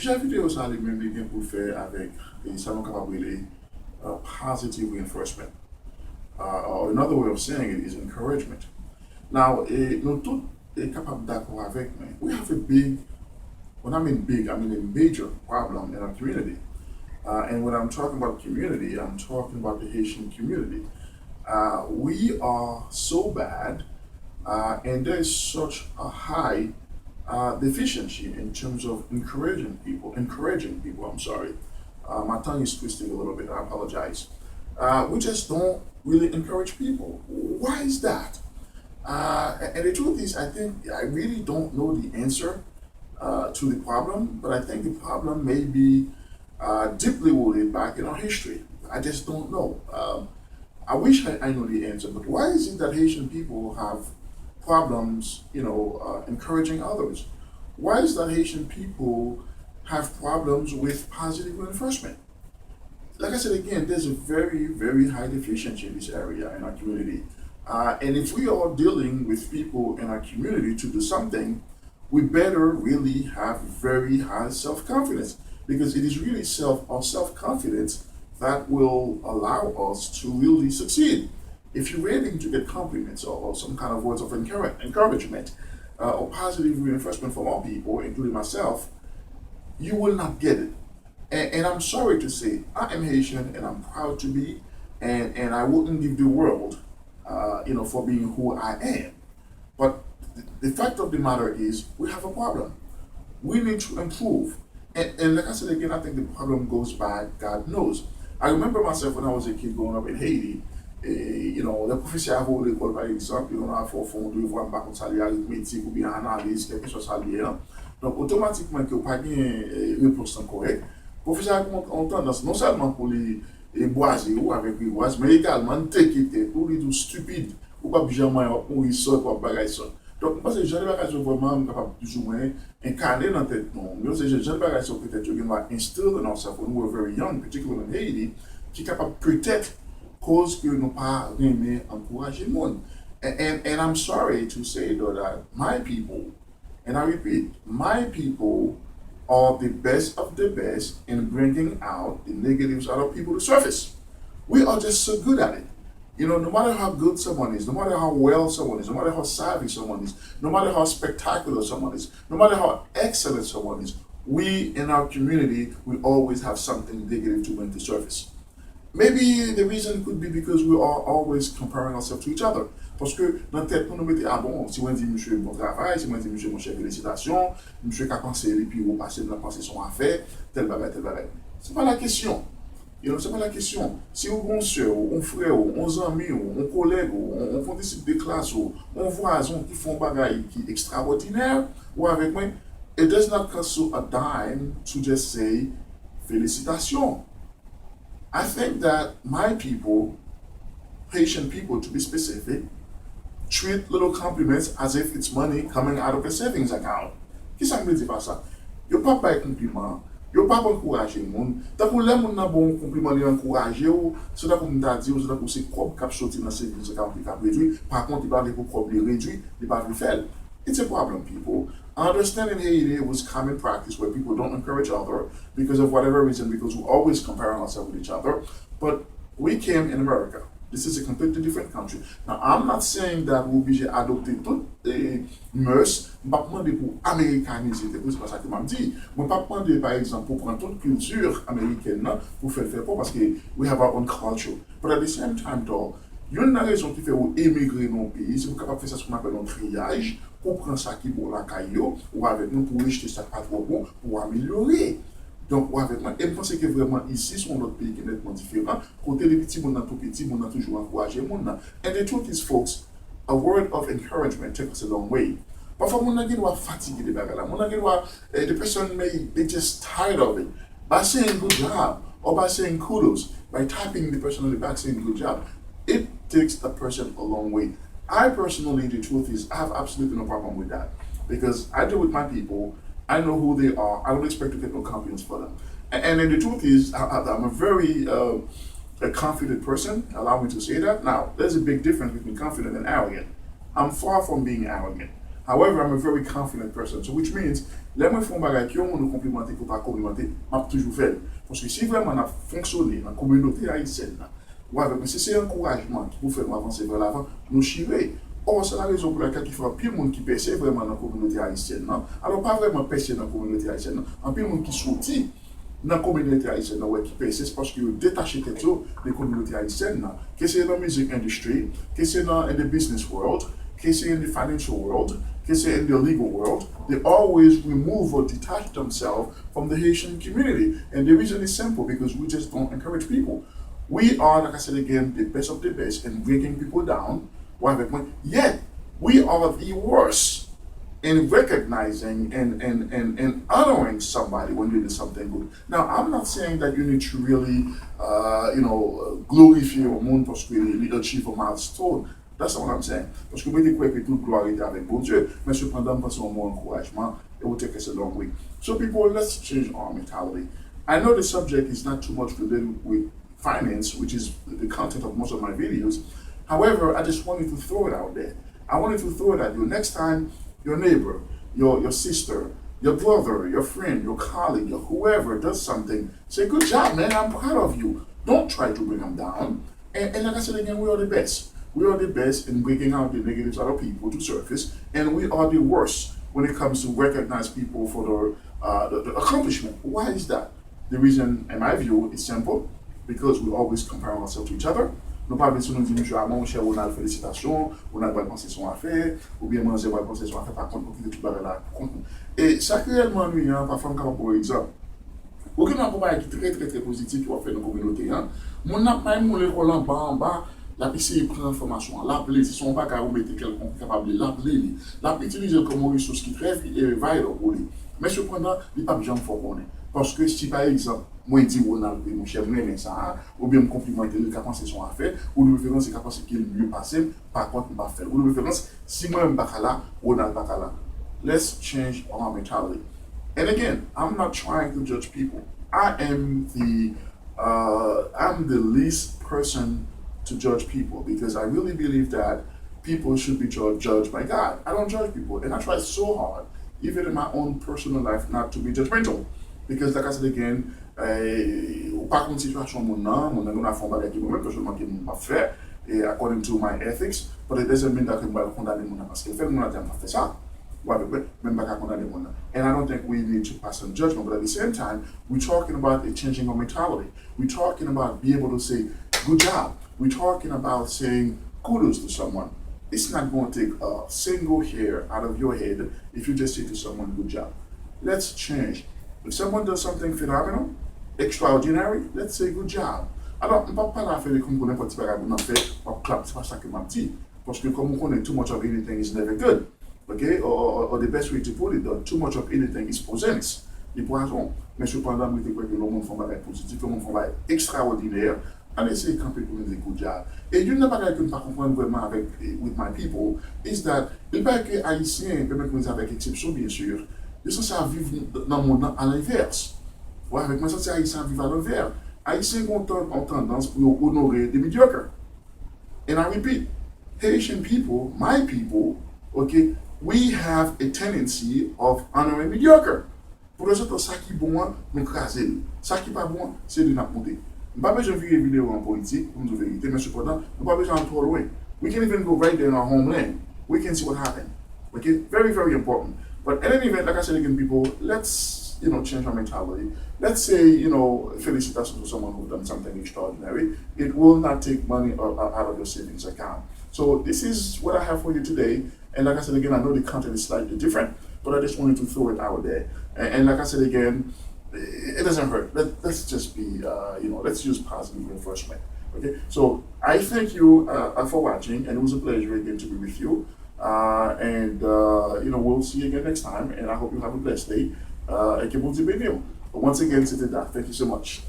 J'ai vidéo ça les mêmes liens pour faire avec et ça nous capable de positive reinforcement. Or another way of saying it is encouragement. Now, nous tous est capable d'accord avec moi. We have a big, when I mean big, I mean a major problem in our community. And when I'm talking about community, I'm talking about the Haitian community. We are so bad, and there is such a high deficiency in terms of encouraging people. Encouraging people. I'm sorry, my tongue is twisting a little bit. I apologize. We just don't really encourage people. Why is that? And the truth is, I think I really don't know the answer to the problem, but I think the problem may be deeply rooted back in our history. I just don't know. I wish I know the answer, but why is it that Haitian people have problems, encouraging others? Why is that Haitian people have problems with positive reinforcement? Like I said again, there's a very, very high deficiency in this area in our community. And if we are dealing with people in our community to do something, we better really have very high self confidence because it is really our self confidence that will allow us to really succeed. If you're waiting to get compliments or some kind of words of encouragement or positive reinforcement from all people, including myself, you will not get it. And I'm sorry to say, I am Haitian and I'm proud to be, and I wouldn't give the world, for being who I am. But the fact of the matter is, we have a problem. We need to improve. And like I said again, I think the problem goes back, God knows. I remember myself when I was a kid growing up in Haiti. Le professeur avant l'école, par exemple, on a fait fond de voir par contre ça arithmétique ou bien analyse, quelque chose ça lié. Donc, automatiquement, que vous n'avez pas une réponse correcte, le professeur a tendance non seulement pour les boiser ou avec les boises, mais également de quitter pour les tout stupides, ou pas jamais pour ils sortent, pour bagaille ça. Donc, parce que j'ai des bagages vraiment capable plus ou moins incarner dans la tête, non. Mais aussi, j'ai des bagages peut-être qui vont instill in ourselves when we were very young, particularly in Haiti, qui est capable peut-être cause que nous pas aimer encourager le monde. And I'm sorry to say though that my people, and I repeat, my people are the best of the best in bringing out the negatives out of people to surface. We are just so good at it. No matter how good someone is, no matter how well someone is, no matter how savvy someone is, no matter how spectacular someone is, no matter how excellent someone is, we in our community, we always have something negative to bring to surface. Maybe the reason could be because we are always comparing ourselves to each other. Parce que dans la tête, nous nous mettons, ah bon, si on dit monsieur bon travail, si on dit monsieur mon chef, félicitations, monsieur qui a pensé, et puis vous passez de la pensée son affaire, tel bagage, tel bagage. C'est pas la question. C'est pas la question. Si vous bon soeur, un frère, un ami, un collègue, un fondateur de classe, un voisin qui font bagage qui est extraordinaire, ou avec moi, it does not cost you a dime to just say félicitations. I think that my people, Haitian people to be specific, treat little compliments as if it's money coming out of a savings account. Qui ça me dit pas ça? Yo pas pas compliment, yo pas encourager moun. Tant que les moun nan bon compliment li encourager ou, c'est là comme t'a dit, c'est là pour c'est propre cap sorti dans savings account qui cap réduit. Par contre, il pas pour propre réduit, il pas faire. It's a problem, people. I understand in Haiti it was common practice where people don't encourage other because of whatever reason, because we're always comparing ourselves with each other. But we came in America. This is a completely different country. Now, I'm not saying that we'll be adopté toutes les mœurs, je ne vais pas demander pour américaniser, c'est pas ça que je dis. Je ne vais pas demander, par exemple, pour prendre toute culture américaine pour faire parce que we have our own culture. But at the same time, though, il y a une raison qui fait ou émigrer dans le pays, c'est capable de faire ça ce qu'on appelle un triage, pour prendre ça qui est bon la caillou, ou avec nous pour rejeter ça pas trop bon, pour améliorer. Donc, ou avec moi, et je pense que vraiment ici, c'est notre pays qui est nettement différent. Côté les petits, on a tout petit, on a toujours encouragé. And the truth is, folks, a word of encouragement takes us a long way. Parfois, on a dit fatigué de bagarre. On a dit the person may be just tired of it. By saying good job, or by saying kudos, by tapping the person on the back saying good job, it takes a person a long way. I personally, the truth is, I have absolutely no problem with that. Because I deal with my people, I know who they are, I don't expect to get no confidence for them. And then the truth is, I'm a very a confident person, allow me to say that. Now, there's a big difference between confident and arrogant. I'm far from being arrogant. However, I'm a very confident person. So, which means, les moi font bagay qui ont nous complimenter pour pas complimenter, m'a toujours fait. Parce que si vraiment on a fonctionné dans la communauté haïtienne, ouais, mais si c'est un encouragement qui vous fait nous avancer vers l'avant, nous chirer. Or, c'est la raison pour laquelle il faut un pile monde qui percève vraiment dans la communauté haïtienne. Non? Alors, pas vraiment percer dans la communauté haïtienne, non? Un pile monde qui sortit dans la communauté haïtienne, ouais, qui percève, c'est parce que détaché quelque chose des communautés haïtiennes, que c'est dans la music industry, que c'est dans the business world, que c'est in the financial world, que c'est in the legal world, they always remove or detach themselves from the Haitian community. And the reason is simple, because we just don't encourage people. We are, like I said again, the best of the best in breaking people down. Yet, we are the worst in recognizing and honoring somebody when you do something good. Now, I'm not saying that you need to really, glorify your monde parce qu'il achieve a milestone. That's not what I'm saying. Parce que vous dites que toute gloire est avec bon Dieu, mais cependant, parce qu'on a encouragement, it will take us a long way. So, people, let's change our mentality. I know the subject is not too much related with finance, which is the content of most of my videos. However, I just wanted to throw it out there. I wanted to throw it at you. Next time, your neighbor, your sister, your brother, your friend, your colleague, your whoever does something, say, good job, man, I'm proud of you. Don't try to bring them down. And like I said again, we are the best. We are the best in bringing out the negatives out of people to surface, and we are the worst when it comes to recognize people for the accomplishment. Why is that? The reason, in my view, is simple, because we always compare ourselves to each other. Nous pas besoin de dire, ah, mon cher, on a félicitations, on a pas pensé son affaire, ou bien manger, on a pensé son affaire, par contre, pour quitter tout le là. Et ça, réellement, nous, parfois, par exemple, aucun accompagnement qui est très, très, très positif qui va faire dans la communauté. Mon n'a pas aimé l'école en bas, la PC prend l'information, l'appeler, si son pas capable de mettre quelqu'un capable de l'appeler, l'appeler utiliser comme une ressource qui est très vital pour lui. Mais cependant, il n'y a pas besoin de faire connaître. Parce que si par exemple, moi je dis Ronald, mon cher, mais ça, ou bien me complimenter, le cas c'est son affaire, ou de référence, c'est capable qu'il est mieux passé, par contre, je ne vais pas faire. Ou de référence, si moi je ne suis pas là, Ronald n'est pas là. Let's change our mentality. And again, I'm not trying to judge people. I'm the least person to judge people because I really believe that people should be judged by God. I don't judge people, and I try so hard, even in my own personal life, not to be judgmental. Because, like I said again, pas contre situation mon nan a fait un bagage qui moi personnellement qui m'a fait et according to my ethics, but it doesn't mean that je vais condamner mon parce que fait mon a pas fait ça. Même pas condamner mon. And I don't think we need to pass on judgment, but at the same time, we're talking about a changing of mentality. We're talking about being able to say, good job. We're talking about saying kudos to someone. It's not going to take a single hair out of your head if you just say to someone, good job. Let's change. If someone does something phenomenal, extraordinary, let's say good job. Alors, on ne parle pas là faire comme n'importe petit bagage qu'on a fait, on clap, c'est pas ça que m'a dit. Parce que comme on connaît, too much of anything is never good. Okay? Or the best way to put it, too much of anything is poisonous. Il poison. Mais cependant, je crois que le monde fait un bagage positif, le monde fait un bagage extraordinaire. And they say camper doing a good job. Et une chose que je ne comprends pas vraiment avec with my people is that il paraît que haïtiens, même avec exception bien sûr, ils sont censés vivre dans le monde à l'inverse. Ouais, avec moi, ça c'est haïtiens vivent à l'envers. Haïtiens ont tendance pour honorer des médiocres. And I repeat, Haitian people, my people, okay, we have a tendency of honoring mediocre. Pour les autres, ça qui est bon, nous craser. Ça qui n'est pas bon, c'est de nous monter. Nous n'avons pas besoin de faire une vidéo en politique, pour nous dire vérité, mais cependant, nous n'avons pas besoin de trop loin. We can even go right there in our homeland. We can see what happened. Okay, very, very important. But at any event, like I said again, people, let's change our mentality. Let's say, felicitations to someone who's done something extraordinary. It will not take money out of your savings account. So this is what I have for you today. And like I said again, I know the content is slightly different, but I just wanted to throw it out there. And like I said again, it doesn't hurt. Let's just be, let's use positive reinforcement. Okay. So I thank you for watching, and it was a pleasure again to be with you. We'll see you again next time, and I hope you have a blessed day. Et que vous dites béni. Once again, c'était that. Thank you so much.